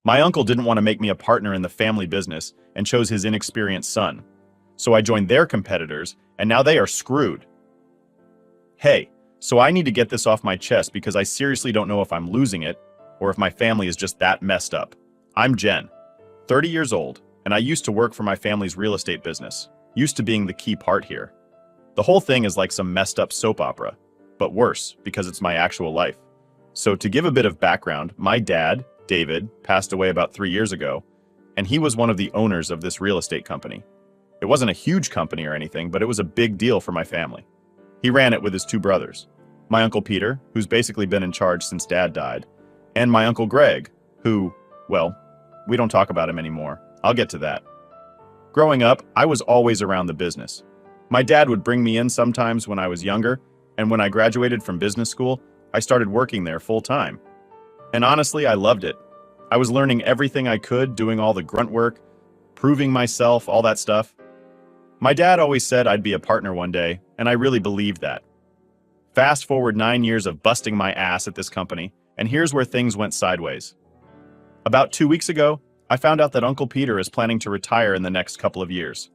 My uncle didn't want to make me a partner in the family business and chose his inexperienced son. So I joined their competitors, and now they are screwed. Hey, so I need to get this off my chest because I seriously don't know if I'm losing it or if my family is just that messed up. I'm Jen, 30 years old, and I used to work for my family's real estate business, used to being the key part here. The whole thing is like some messed up soap opera, but worse because it's my actual life. So to give a bit of background, my dad, David, passed away about 3 years ago, and he was one of the owners of this real estate company. It wasn't a huge company or anything, but it was a big deal for my family. He ran it with his two brothers, my Uncle Peter, who's basically been in charge since Dad died, and my Uncle Greg, who, well, we don't talk about him anymore. I'll get to that. Growing up, I was always around the business. My dad would bring me in sometimes when I was younger, and when I graduated from business school, I started working there full time. And honestly, I loved it. I was learning everything I could, doing all the grunt work, proving myself, all that stuff. My dad always said I'd be a partner one day, and I really believed that. Fast forward 9 years of busting my ass at this company, and here's where things went sideways. About 2 weeks ago, I found out that Uncle Peter is planning to retire in the next couple of years.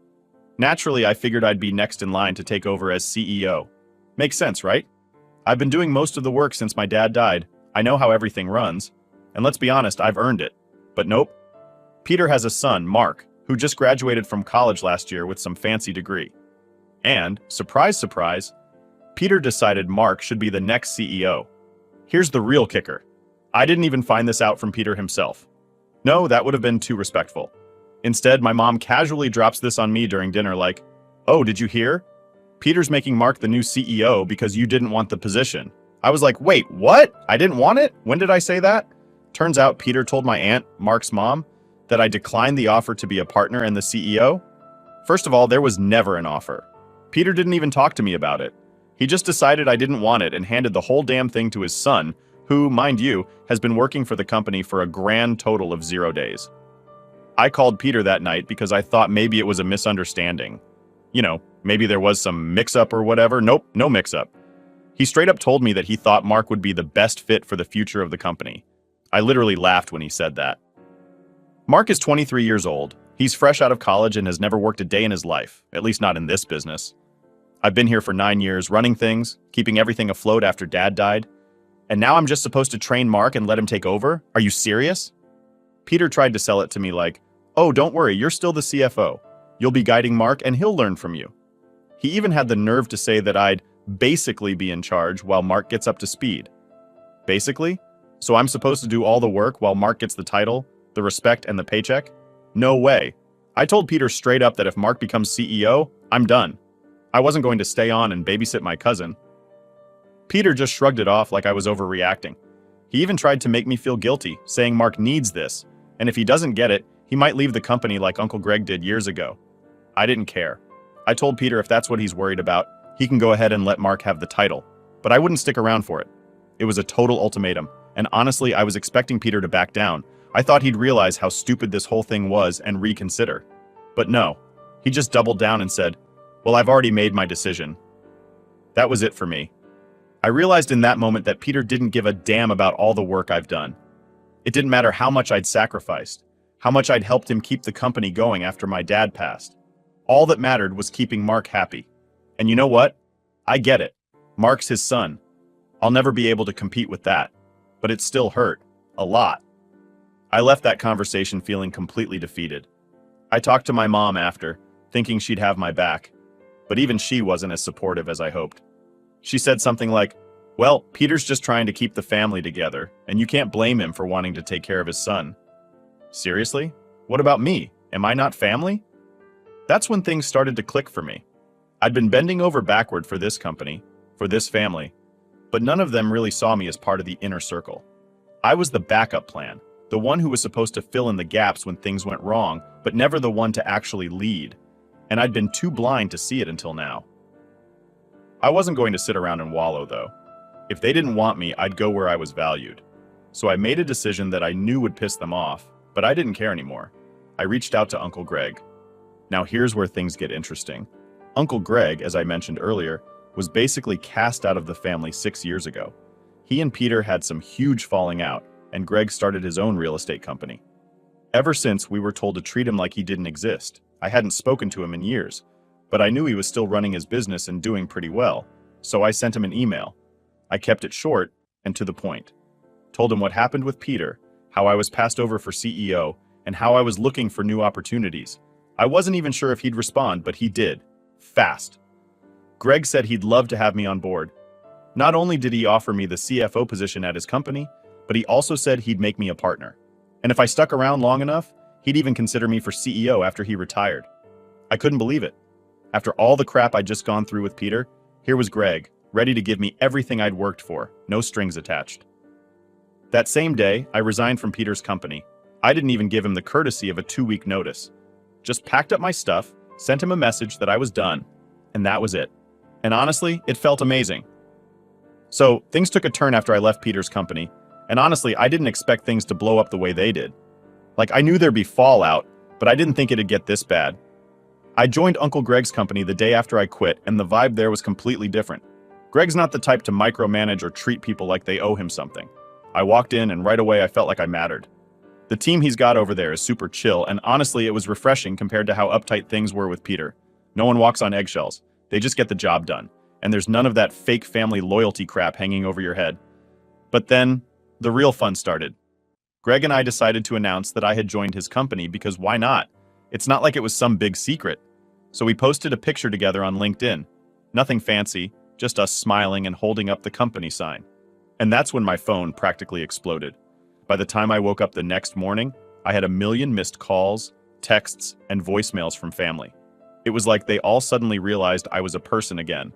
Naturally, I figured I'd be next in line to take over as CEO. Makes sense, right? I've been doing most of the work since my dad died. I know how everything runs, and let's be honest, I've earned it. But nope. Peter has a son, Mark, who just graduated from college last year with some fancy degree. And, surprise, surprise, Peter decided Mark should be the next CEO. Here's the real kicker. I didn't even find this out from Peter himself. No, that would have been too respectful. Instead, my mom casually drops this on me during dinner like, "Oh, did you hear? Peter's making Mark the new CEO because you didn't want the position." I was like, wait, what? I didn't want it? When did I say that? Turns out Peter told my aunt, Mark's mom, that I declined the offer to be a partner and the CEO. First of all, there was never an offer. Peter didn't even talk to me about it. He just decided I didn't want it and handed the whole damn thing to his son, who, mind you, has been working for the company for a grand total of 0 days. I called Peter that night because I thought maybe it was a misunderstanding. You know, maybe there was some mix-up or whatever. Nope, no mix-up. He straight up told me that he thought Mark would be the best fit for the future of the company. I literally laughed when he said that. Mark is 23 years old. He's fresh out of college and has never worked a day in his life, at least not in this business. I've been here for 9 years, running things, keeping everything afloat after Dad died. And now I'm just supposed to train Mark and let him take over? Are you serious? Peter tried to sell it to me like, "Oh, don't worry, you're still the CFO. You'll be guiding Mark and he'll learn from you." He even had the nerve to say that I'd basically be in charge while Mark gets up to speed. Basically? So I'm supposed to do all the work while Mark gets the title, the respect, and the paycheck? No way. I told Peter straight up that if Mark becomes CEO, I'm done. I wasn't going to stay on and babysit my cousin. Peter just shrugged it off like I was overreacting. He even tried to make me feel guilty, saying Mark needs this, and if he doesn't get it, he might leave the company like Uncle Greg did years ago. I didn't care. I told Peter if that's what he's worried about, he can go ahead and let Mark have the title, but I wouldn't stick around for it. It was a total ultimatum, and honestly, I was expecting Peter to back down. I thought he'd realize how stupid this whole thing was and reconsider. But no, he just doubled down and said, "Well, I've already made my decision." That was it for me. I realized in that moment that Peter didn't give a damn about all the work I've done. It didn't matter how much I'd sacrificed, how much I'd helped him keep the company going after my dad passed. All that mattered was keeping Mark happy. And you know what? I get it. Mark's his son. I'll never be able to compete with that. But it still hurt. A lot. I left that conversation feeling completely defeated. I talked to my mom after, thinking she'd have my back. But even she wasn't as supportive as I hoped. She said something like, "Well, Peter's just trying to keep the family together, and you can't blame him for wanting to take care of his son." Seriously? What about me? Am I not family? That's when things started to click for me. I'd been bending over backward for this company, for this family, but none of them really saw me as part of the inner circle. I was the backup plan, the one who was supposed to fill in the gaps when things went wrong, but never the one to actually lead. And I'd been too blind to see it until now. I wasn't going to sit around and wallow, though. If they didn't want me, I'd go where I was valued. So I made a decision that I knew would piss them off, but I didn't care anymore. I reached out to Uncle Greg. Now here's where things get interesting. Uncle Greg, as I mentioned earlier, was basically cast out of the family 6 years ago. He and Peter had some huge falling out, and Greg started his own real estate company. Ever since, we were told to treat him like he didn't exist. I hadn't spoken to him in years, but I knew he was still running his business and doing pretty well, so I sent him an email. I kept it short and to the point. Told him what happened with Peter, how I was passed over for CEO, and how I was looking for new opportunities. I wasn't even sure if he'd respond, but he did. Fast. Greg said he'd love to have me on board. Not only did he offer me the CFO position at his company, but he also said he'd make me a partner. And if I stuck around long enough, he'd even consider me for CEO after he retired. I couldn't believe it. After all the crap I'd just gone through with Peter, here was Greg, ready to give me everything I'd worked for, no strings attached. That same day, I resigned from Peter's company. I didn't even give him the courtesy of a 2-week notice. Just packed up my stuff, sent him a message that I was done, and that was it. And honestly, it felt amazing. So, things took a turn after I left Peter's company, and honestly, I didn't expect things to blow up the way they did. Like, I knew there'd be fallout, but I didn't think it'd get this bad. I joined Uncle Greg's company the day after I quit, and the vibe there was completely different. Greg's not the type to micromanage or treat people like they owe him something. I walked in, and right away I felt like I mattered. The team he's got over there is super chill, and honestly, it was refreshing compared to how uptight things were with Peter. No one walks on eggshells. They just get the job done, and there's none of that fake family loyalty crap hanging over your head. But then, the real fun started. Greg and I decided to announce that I had joined his company because why not? It's not like it was some big secret. So we posted a picture together on LinkedIn. Nothing fancy, just us smiling and holding up the company sign. And that's when my phone practically exploded. By the time I woke up the next morning, I had 1 million missed calls, texts, and voicemails from family. It was like they all suddenly realized I was a person again.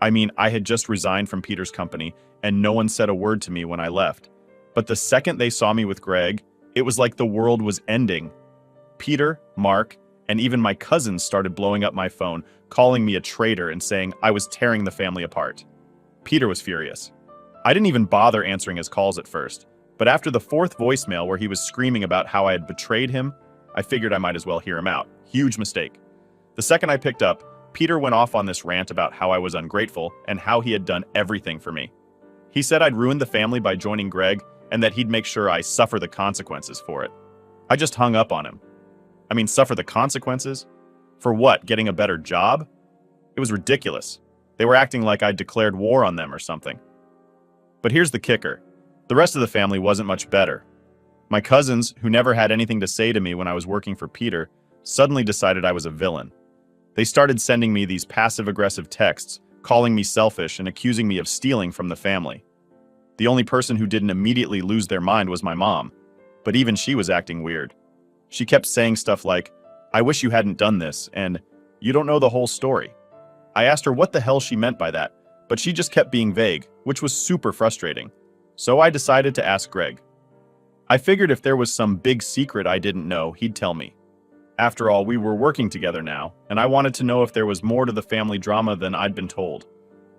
I mean, I had just resigned from Peter's company, and no one said a word to me when I left. But the second they saw me with Greg, it was like the world was ending. Peter, Mark, and even my cousins started blowing up my phone, calling me a traitor and saying I was tearing the family apart. Peter was furious. I didn't even bother answering his calls at first, but after the 4th voicemail where he was screaming about how I had betrayed him, I figured I might as well hear him out. Huge mistake. The second I picked up, Peter went off on this rant about how I was ungrateful and how he had done everything for me. He said I'd ruined the family by joining Greg and that he'd make sure I suffer the consequences for it. I just hung up on him. I mean, suffer the consequences? For what, getting a better job? It was ridiculous. They were acting like I'd declared war on them or something. But here's the kicker. The rest of the family wasn't much better. My cousins, who never had anything to say to me when I was working for Peter, suddenly decided I was a villain. They started sending me these passive-aggressive texts, calling me selfish and accusing me of stealing from the family. The only person who didn't immediately lose their mind was my mom, but even she was acting weird. She kept saying stuff like, "I wish you hadn't done this," and "You don't know the whole story." I asked her what the hell she meant by that, but she just kept being vague, which was super frustrating. So I decided to ask Greg. I figured if there was some big secret I didn't know, he'd tell me. After all, we were working together now, and I wanted to know if there was more to the family drama than I'd been told.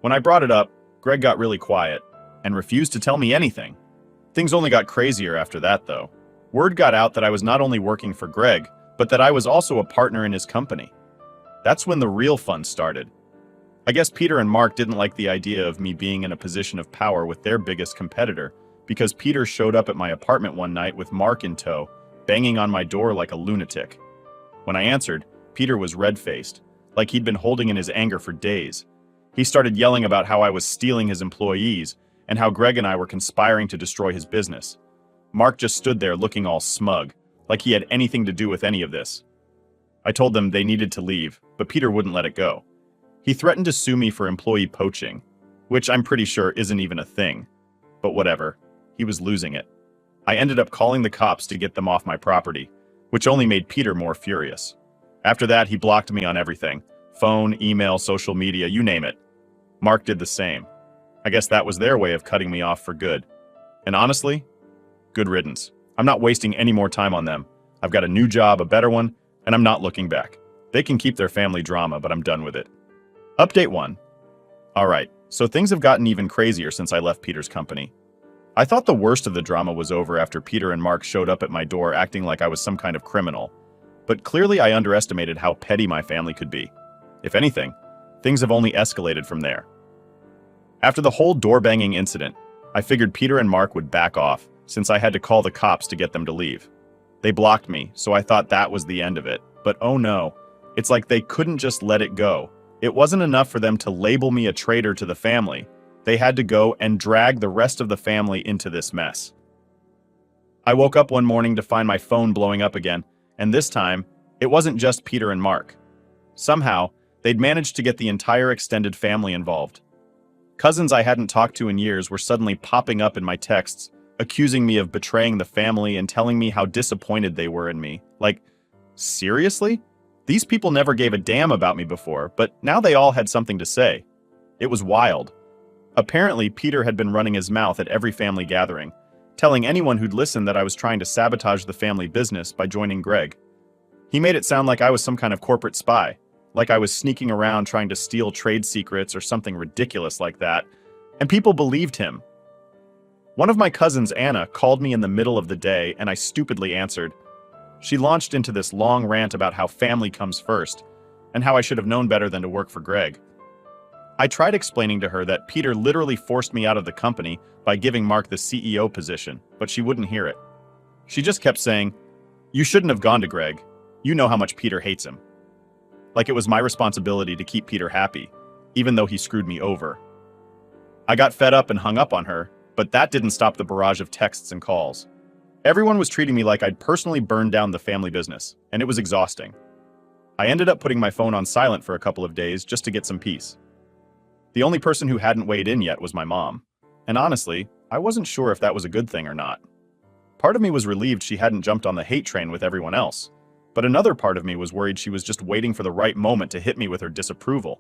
When I brought it up, Greg got really quiet and refused to tell me anything. Things only got crazier after that, though. Word got out that I was not only working for Greg, but that I was also a partner in his company. That's when the real fun started. I guess Peter and Mark didn't like the idea of me being in a position of power with their biggest competitor, because Peter showed up at my apartment one night with Mark in tow, banging on my door like a lunatic. When I answered, Peter was red-faced, like he'd been holding in his anger for days. He started yelling about how I was stealing his employees, and how Greg and I were conspiring to destroy his business. Mark just stood there looking all smug, like he had anything to do with any of this. I told them they needed to leave, but Peter wouldn't let it go. He threatened to sue me for employee poaching, which I'm pretty sure isn't even a thing. But whatever, he was losing it. I ended up calling the cops to get them off my property, which only made Peter more furious. After that, he blocked me on everything. Phone, email, social media, you name it. Mark did the same. I guess that was their way of cutting me off for good. And honestly, good riddance. I'm not wasting any more time on them. I've got a new job, a better one, and I'm not looking back. They can keep their family drama, but I'm done with it. Update 1. Alright, so things have gotten even crazier since I left Peter's company. I thought the worst of the drama was over after Peter and Mark showed up at my door acting like I was some kind of criminal. But clearly I underestimated how petty my family could be. If anything, things have only escalated from there. After the whole door-banging incident, I figured Peter and Mark would back off, since I had to call the cops to get them to leave. They blocked me, so I thought that was the end of it. But oh no, it's like they couldn't just let it go. It wasn't enough for them to label me a traitor to the family. They had to go and drag the rest of the family into this mess. I woke up one morning to find my phone blowing up again, and this time, it wasn't just Peter and Mark. Somehow, they'd managed to get the entire extended family involved. Cousins I hadn't talked to in years were suddenly popping up in my texts, accusing me of betraying the family and telling me how disappointed they were in me. Like, seriously? These people never gave a damn about me before, but now they all had something to say. It was wild. Apparently, Peter had been running his mouth at every family gathering, telling anyone who'd listen that I was trying to sabotage the family business by joining Greg. He made it sound like I was some kind of corporate spy, like I was sneaking around trying to steal trade secrets or something ridiculous like that, and people believed him. One of my cousins, Anna, called me in the middle of the day, and I stupidly answered. She launched into this long rant about how family comes first, and how I should have known better than to work for Greg. I tried explaining to her that Peter literally forced me out of the company by giving Mark the CEO position, but she wouldn't hear it. She just kept saying, "You shouldn't have gone to Greg. You know how much Peter hates him." Like it was my responsibility to keep Peter happy, even though he screwed me over. I got fed up and hung up on her, but that didn't stop the barrage of texts and calls. Everyone was treating me like I'd personally burned down the family business, and it was exhausting. I ended up putting my phone on silent for a couple of days just to get some peace. The only person who hadn't weighed in yet was my mom, and honestly, I wasn't sure if that was a good thing or not. Part of me was relieved she hadn't jumped on the hate train with everyone else, but another part of me was worried she was just waiting for the right moment to hit me with her disapproval.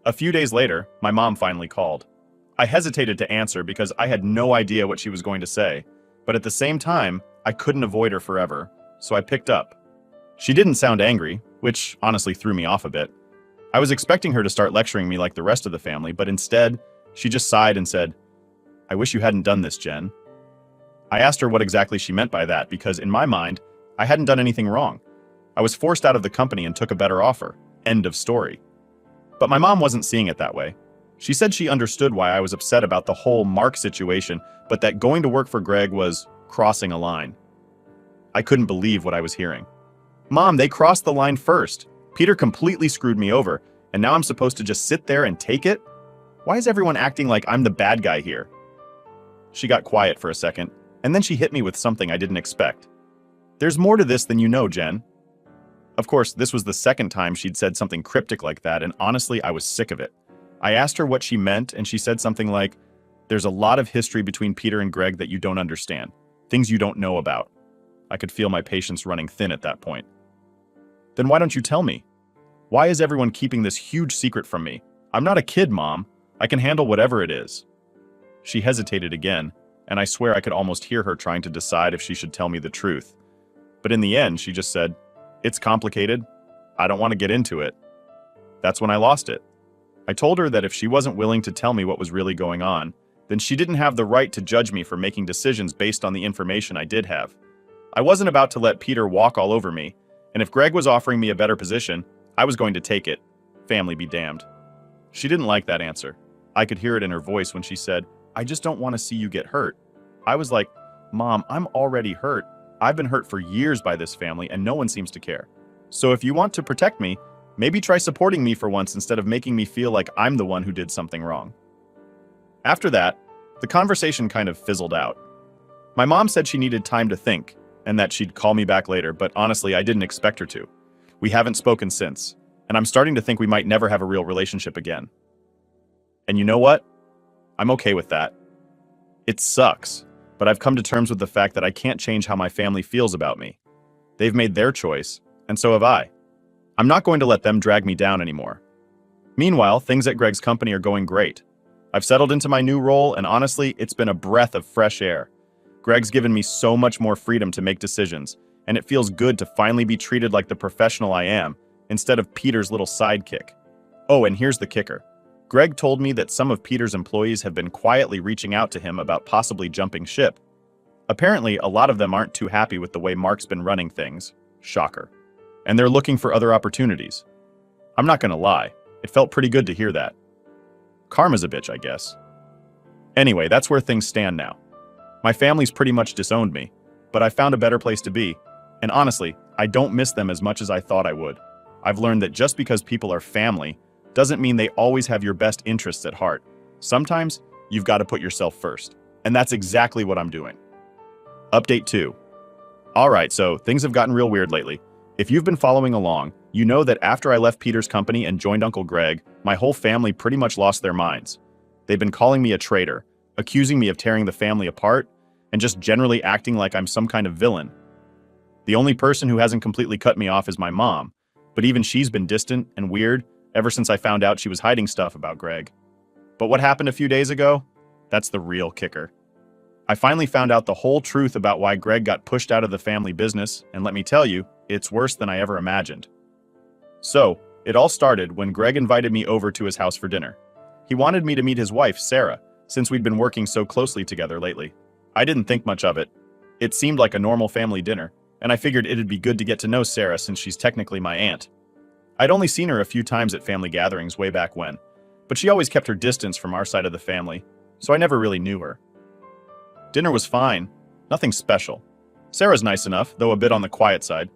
A few days later, my mom finally called. I hesitated to answer because I had no idea what she was going to say, but at the same time, I couldn't avoid her forever, so I picked up. She didn't sound angry, which honestly threw me off a bit. I was expecting her to start lecturing me like the rest of the family, but instead, she just sighed and said, "I wish you hadn't done this, Jen." I asked her what exactly she meant by that because, in my mind, I hadn't done anything wrong. I was forced out of the company and took a better offer. End of story. But my mom wasn't seeing it that way. She said she understood why I was upset about the whole Mark situation, but that going to work for Greg was crossing a line. I couldn't believe what I was hearing. "Mom, they crossed the line first. Peter completely screwed me over, and now I'm supposed to just sit there and take it? Why is everyone acting like I'm the bad guy here?" She got quiet for a second, and then she hit me with something I didn't expect. "There's more to this than you know, Jen." Of course, this was the second time she'd said something cryptic like that, and honestly, I was sick of it. I asked her what she meant, and she said something like, "There's a lot of history between Peter and Greg that you don't understand, things you don't know about." I could feel my patience running thin at that point. "Then why don't you tell me? Why is everyone keeping this huge secret from me? I'm not a kid, Mom. I can handle whatever it is." She hesitated again, and I swear I could almost hear her trying to decide if she should tell me the truth. But in the end, she just said, "It's complicated. I don't want to get into it." That's when I lost it. I told her that if she wasn't willing to tell me what was really going on, then she didn't have the right to judge me for making decisions based on the information I did have. I wasn't about to let Peter walk all over me, and if Greg was offering me a better position, I was going to take it. Family be damned. She didn't like that answer. I could hear it in her voice when she said, "I just don't want to see you get hurt." I was like, "Mom, I'm already hurt. I've been hurt for years by this family and no one seems to care. So if you want to protect me, maybe try supporting me for once instead of making me feel like I'm the one who did something wrong." After that, the conversation kind of fizzled out. My mom said she needed time to think and that she'd call me back later, but honestly, I didn't expect her to. We haven't spoken since, and I'm starting to think we might never have a real relationship again. And you know what? I'm okay with that. It sucks, but I've come to terms with the fact that I can't change how my family feels about me. They've made their choice, and so have I. I'm not going to let them drag me down anymore. Meanwhile, things at Greg's company are going great. I've settled into my new role, and honestly, it's been a breath of fresh air. Greg's given me so much more freedom to make decisions, and it feels good to finally be treated like the professional I am, instead of Peter's little sidekick. Oh, and here's the kicker. Greg told me that some of Peter's employees have been quietly reaching out to him about possibly jumping ship. Apparently, a lot of them aren't too happy with the way Mark's been running things. Shocker. And they're looking for other opportunities. I'm not gonna lie, it felt pretty good to hear that. Karma's a bitch, I guess. Anyway, that's where things stand now. My family's pretty much disowned me, but I found a better place to be, And honestly, I don't miss them as much as I thought I would. I've learned that just because people are family doesn't mean they always have your best interests at heart. Sometimes you've got to put yourself first. And that's exactly what I'm doing. Update 2. Alright, so things have gotten real weird lately. If you've been following along, you know that after I left Peter's company and joined Uncle Greg, my whole family pretty much lost their minds. They've been calling me a traitor, accusing me of tearing the family apart, and just generally acting like I'm some kind of villain. The only person who hasn't completely cut me off is my mom, but even she's been distant and weird ever since I found out she was hiding stuff about Greg. But what happened a few days ago? That's the real kicker. I finally found out the whole truth about why Greg got pushed out of the family business, and let me tell you, it's worse than I ever imagined. So, it all started when Greg invited me over to his house for dinner. He wanted me to meet his wife, Sarah, since we'd been working so closely together lately. I didn't think much of it. It seemed like a normal family dinner, and I figured it'd be good to get to know Sarah since she's technically my aunt. I'd only seen her a few times at family gatherings way back when, but she always kept her distance from our side of the family, so I never really knew her. Dinner was fine, nothing special. Sarah's nice enough, though a bit on the quiet side.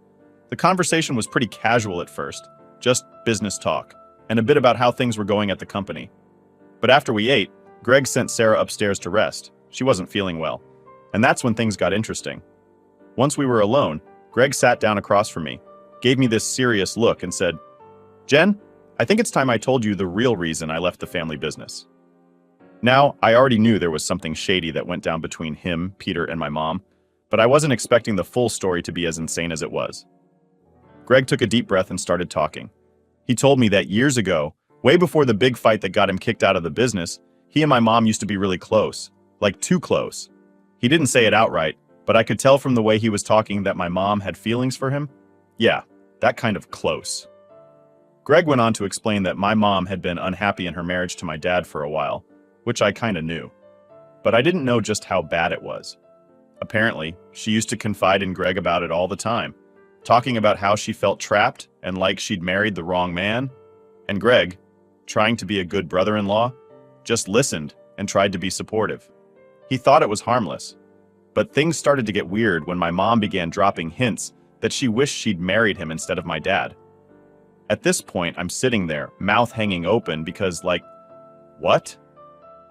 The conversation was pretty casual at first, just business talk, and a bit about how things were going at the company. But after we ate, Greg sent Sarah upstairs to rest. She wasn't feeling well, and that's when things got interesting. Once we were alone, Greg sat down across from me, gave me this serious look and said, "Jen, I think it's time I told you the real reason I left the family business." Now, I already knew there was something shady that went down between him, Peter, and my mom, but I wasn't expecting the full story to be as insane as it was. Greg took a deep breath and started talking. He told me that years ago, way before the big fight that got him kicked out of the business, he and my mom used to be really close, like too close. He didn't say it outright, but I could tell from the way he was talking that my mom had feelings for him. Yeah, that kind of close. Greg went on to explain that my mom had been unhappy in her marriage to my dad for a while, which I kinda knew. But I didn't know just how bad it was. Apparently, she used to confide in Greg about it all the time, talking about how she felt trapped and like she'd married the wrong man. And Greg, trying to be a good brother-in-law, just listened and tried to be supportive. He thought it was harmless. But things started to get weird when my mom began dropping hints that she wished she'd married him instead of my dad. At this point, I'm sitting there, mouth hanging open because, like, what?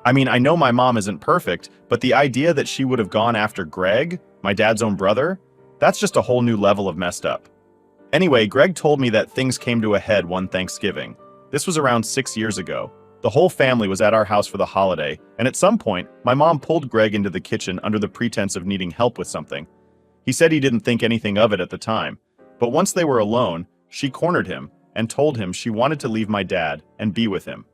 I mean, I know my mom isn't perfect, but the idea that she would have gone after Greg, my dad's own brother, that's just a whole new level of messed up. Anyway, Greg told me that things came to a head one Thanksgiving. This was around 6 years ago. The whole family was at our house for the holiday, and at some point, my mom pulled Greg into the kitchen under the pretense of needing help with something. He said he didn't think anything of it at the time, but once they were alone, she cornered him and told him she wanted to leave my dad and be with him.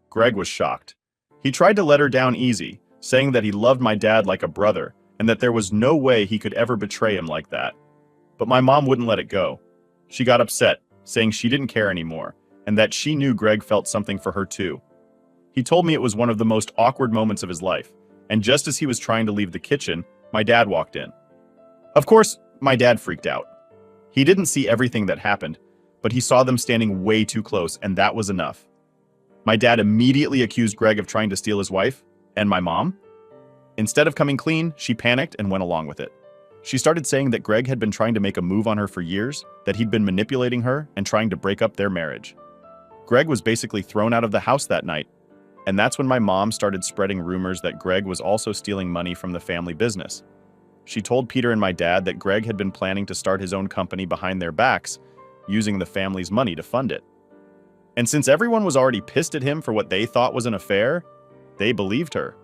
Greg was shocked. He tried to let her down easy, saying that he loved my dad like a brother and that there was no way he could ever betray him like that. But my mom wouldn't let it go. She got upset, saying she didn't care anymore and that she knew Greg felt something for her too. He told me it was one of the most awkward moments of his life, and just as he was trying to leave the kitchen, my dad walked in. Of course, my dad freaked out. He didn't see everything that happened, but he saw them standing way too close, and that was enough. My dad immediately accused Greg of trying to steal his wife and my mom. Instead of coming clean, she panicked and went along with it. She started saying that Greg had been trying to make a move on her for years, that he'd been manipulating her and trying to break up their marriage. Greg was basically thrown out of the house that night, and that's when my mom started spreading rumors that Greg was also stealing money from the family business. She told Peter and my dad that Greg had been planning to start his own company behind their backs, using the family's money to fund it. And since everyone was already pissed at him for what they thought was an affair, they believed her.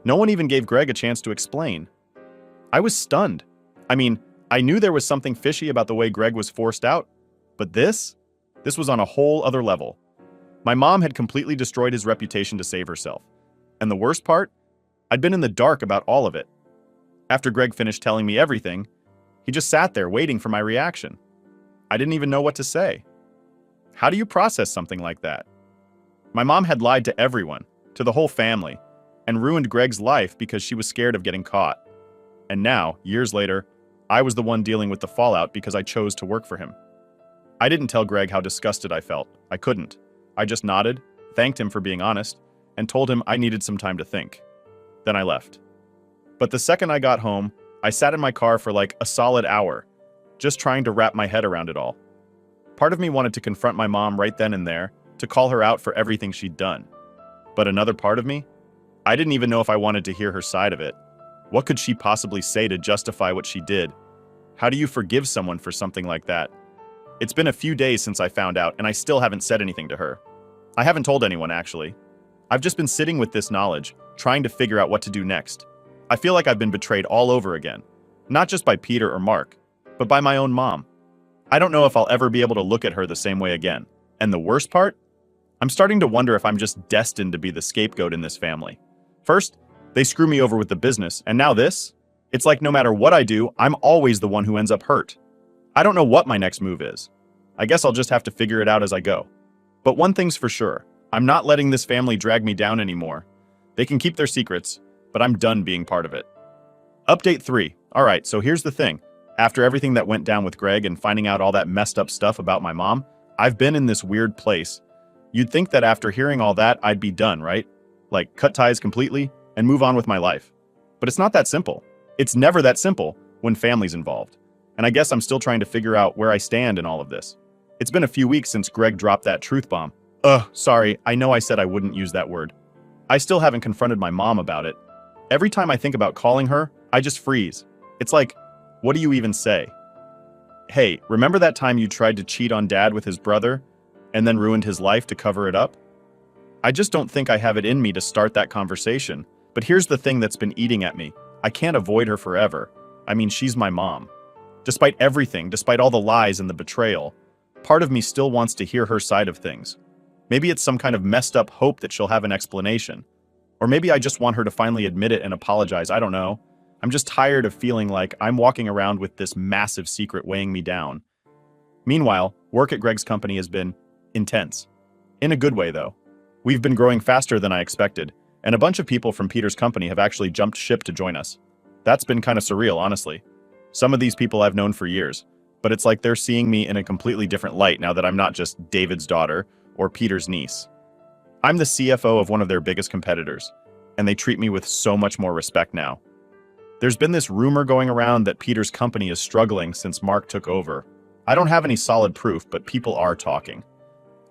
No one even gave Greg a chance to explain. I was stunned. I mean, I knew there was something fishy about the way Greg was forced out, but this was on a whole other level. My mom had completely destroyed his reputation to save herself. And the worst part? I'd been in the dark about all of it. After Greg finished telling me everything, he just sat there waiting for my reaction. I didn't even know what to say. How do you process something like that? My mom had lied to everyone, to the whole family, and ruined Greg's life because she was scared of getting caught. And now, years later, I was the one dealing with the fallout because I chose to work for him. I didn't tell Greg how disgusted I felt. I couldn't. I just nodded, thanked him for being honest, and told him I needed some time to think. Then I left. But the second I got home, I sat in my car for like a solid hour, just trying to wrap my head around it all. Part of me wanted to confront my mom right then and there, to call her out for everything she'd done. But another part of me? I didn't even know if I wanted to hear her side of it. What could she possibly say to justify what she did? How do you forgive someone for something like that? It's been a few days since I found out, and I still haven't said anything to her. I haven't told anyone, actually. I've just been sitting with this knowledge, trying to figure out what to do next. I feel like I've been betrayed all over again. Not just by Peter or Mark, but by my own mom. I don't know if I'll ever be able to look at her the same way again. And the worst part? I'm starting to wonder if I'm just destined to be the scapegoat in this family. First, they screw me over with the business, and now this? It's like no matter what I do, I'm always the one who ends up hurt. I don't know what my next move is. I guess I'll just have to figure it out as I go. But one thing's for sure, I'm not letting this family drag me down anymore. They can keep their secrets, but I'm done being part of it. Update 3. Alright, so here's the thing. After everything that went down with Greg and finding out all that messed up stuff about my mom, I've been in this weird place. You'd think that after hearing all that, I'd be done, right? Like, cut ties completely and move on with my life. But it's not that simple. It's never that simple when family's involved. And I guess I'm still trying to figure out where I stand in all of this. It's been a few weeks since Greg dropped that truth bomb. Sorry, I know I said I wouldn't use that word. I still haven't confronted my mom about it. Every time I think about calling her, I just freeze. It's like, what do you even say? Hey, remember that time you tried to cheat on Dad with his brother and then ruined his life to cover it up? I just don't think I have it in me to start that conversation. But here's the thing that's been eating at me. I can't avoid her forever. I mean, she's my mom. Despite everything, despite all the lies and the betrayal, part of me still wants to hear her side of things. Maybe it's some kind of messed up hope that she'll have an explanation. Or maybe I just want her to finally admit it and apologize, I don't know. I'm just tired of feeling like I'm walking around with this massive secret weighing me down. Meanwhile, work at Greg's company has been intense. In a good way, though. We've been growing faster than I expected, and a bunch of people from Peter's company have actually jumped ship to join us. That's been kind of surreal, honestly. Some of these people I've known for years, but it's like they're seeing me in a completely different light now that I'm not just David's daughter or Peter's niece. I'm the CFO of one of their biggest competitors, and they treat me with so much more respect now. There's been this rumor going around that Peter's company is struggling since Mark took over. I don't have any solid proof, but people are talking.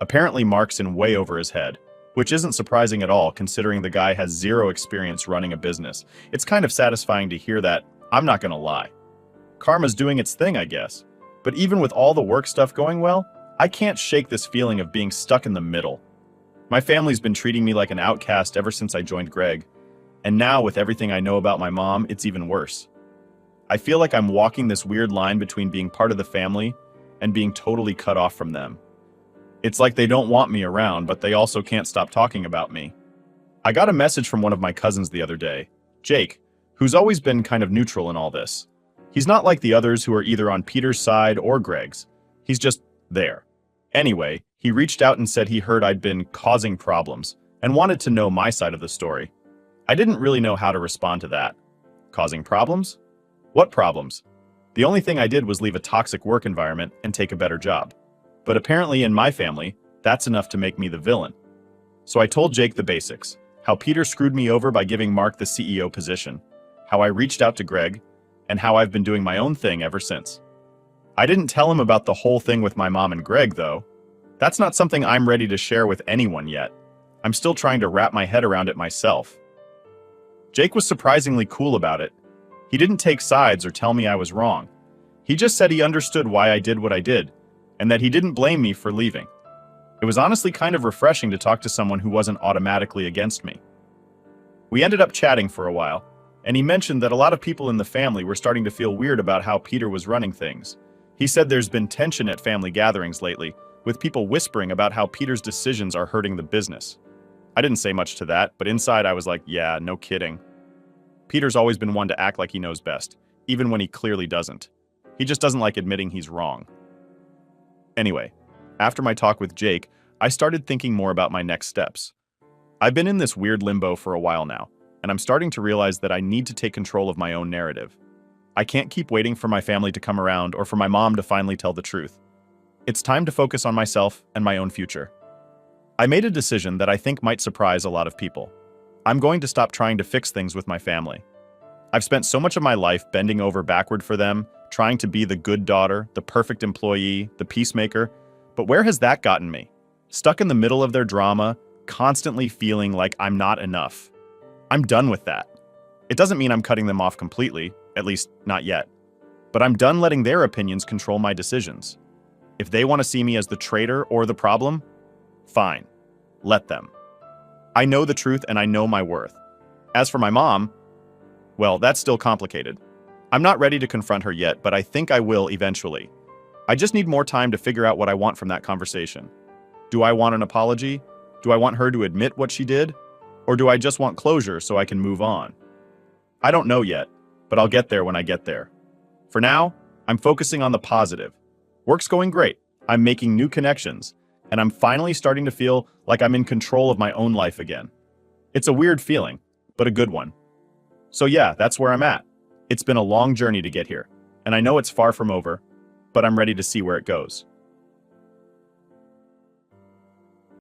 Apparently Mark's in way over his head, which isn't surprising at all considering the guy has zero experience running a business. It's kind of satisfying to hear that, I'm not gonna lie. Karma's doing its thing, I guess. But even with all the work stuff going well, I can't shake this feeling of being stuck in the middle. My family's been treating me like an outcast ever since I joined Greg. And now, with everything I know about my mom, it's even worse. I feel like I'm walking this weird line between being part of the family and being totally cut off from them. It's like they don't want me around, but they also can't stop talking about me. I got a message from one of my cousins the other day, Jake, who's always been kind of neutral in all this. He's not like the others who are either on Peter's side or Greg's. He's just there. Anyway, he reached out and said he heard I'd been causing problems and wanted to know my side of the story. I didn't really know how to respond to that. Causing problems? What problems? The only thing I did was leave a toxic work environment and take a better job. But apparently in my family, that's enough to make me the villain. So I told Jake the basics, how Peter screwed me over by giving Mark the CEO position, how I reached out to Greg, and how I've been doing my own thing ever since. I didn't tell him about the whole thing with my mom and Greg, though. That's not something I'm ready to share with anyone yet. I'm still trying to wrap my head around it myself. Jake was surprisingly cool about it. He didn't take sides or tell me I was wrong. He just said he understood why I did what I did, and that he didn't blame me for leaving. It was honestly kind of refreshing to talk to someone who wasn't automatically against me. We ended up chatting for a while, and he mentioned that a lot of people in the family were starting to feel weird about how Peter was running things. He said there's been tension at family gatherings lately, with people whispering about how Peter's decisions are hurting the business. I didn't say much to that, but inside I was like, yeah, no kidding. Peter's always been one to act like he knows best, even when he clearly doesn't. He just doesn't like admitting he's wrong. Anyway, after my talk with Jake, I started thinking more about my next steps. I've been in this weird limbo for a while now, and I'm starting to realize that I need to take control of my own narrative. I can't keep waiting for my family to come around or for my mom to finally tell the truth. It's time to focus on myself and my own future. I made a decision that I think might surprise a lot of people. I'm going to stop trying to fix things with my family. I've spent so much of my life bending over backward for them, trying to be the good daughter, the perfect employee, the peacemaker. But where has that gotten me? Stuck in the middle of their drama, constantly feeling like I'm not enough. I'm done with that. It doesn't mean I'm cutting them off completely, at least not yet. But I'm done letting their opinions control my decisions. If they want to see me as the traitor or the problem, fine. Let them. I know the truth and I know my worth. As for my mom, well, that's still complicated. I'm not ready to confront her yet, but I think I will eventually. I just need more time to figure out what I want from that conversation. Do I want an apology? Do I want her to admit what she did? Or do I just want closure so I can move on? I don't know yet, but I'll get there when I get there. For now, I'm focusing on the positive. Work's going great. I'm making new connections, and I'm finally starting to feel like I'm in control of my own life again. It's a weird feeling, but a good one. So yeah, that's where I'm at. It's been a long journey to get here, and I know it's far from over, but I'm ready to see where it goes.